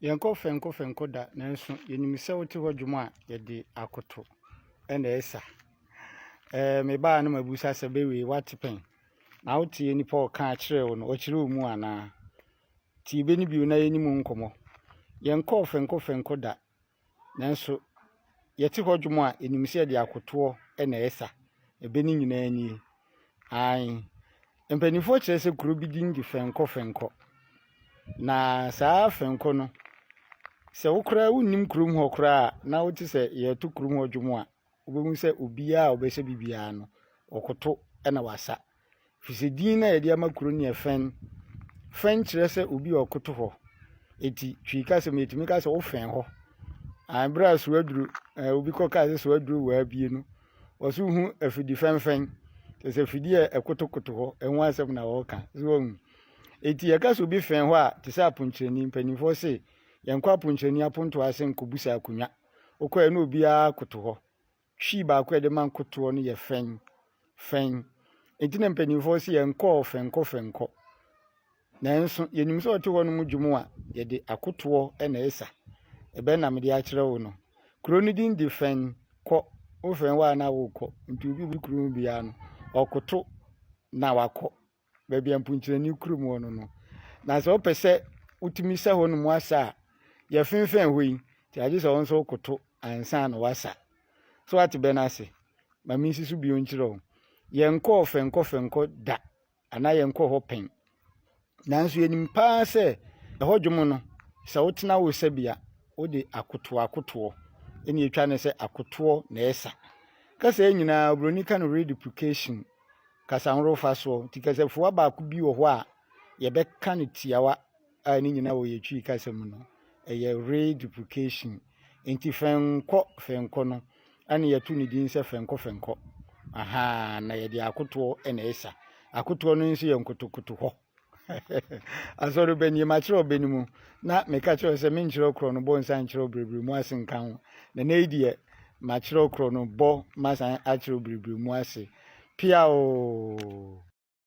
Yanko fenko da nanso yenim se wote hodwom a yede akoto ena esa. Me ba na mabusa se bewe watepen. Na wote nipa o ka kire wo no o kire wo mu ana. Ti be ni bi na yenim nkomo. Yanko fenko da nanso yete hodwom a yenim se yede akoto ena esa. Ebe ni nyina ni. Ai mpanifo kire se kuro bi din di fenko. Na saa fenko no se wokra wonnim kurom ho kra na wote se ye to kurom ho dwom a obehu se obia obese bibia no okoto na wasa fise din na ye de amakuro ne fen kire se obi okoto ho eti twika se metimi ka se wo fen ho abra so aduru obi ko ka se so aduru wa bie no oso hu afidi fen se afidi ekotokoto ho enhu asem na wo ka so eti ye ka so bi fen ho a te se aponkyereni mpanifo se yankwa aponkyereni aponto ase nkobusa akunya okwa na obia koto ho twi ba kwa de man koto no ye fen eti na mpanifo se yanko fenko nanso yenim se ote ho no mudwum a ye de akoto na esa ebe na me de a kire wo no kuro ni din de fen ko o fen wa na wo ko nti obi bi kuro bia no okoto na wako ba bia aponkyereni kuro mu no na se opese utimi se ho no mu asa ya finfen hoyi ti aje so wonso koto ansa na wasa so ati benase mami sisu bi onchiro yenko fenko da ana yenko ho pen nanso yenim pa se ehodwom no se wotena wo sabia wo de akoto eni etwa ne se akoto na esa kasa enyina obroni ka no reduplication kasa nro fa so ti kasa fuwa ba ku bi wo ho a ye be ka ne tiawa a ni nyina wo ye twi kasa mu no eye reduplication enti fenko no ane yetu ni din se fenko aha na ye de akoto ena esa akoto no nso ye nkotokoto ho asoro beni ma kire obeni mu na me ka kire se me nkire kro no bo nsan kire obrebre mu ase nka ho na na edie ma kire kro no bo ma san a kire obrebre mu ase pia o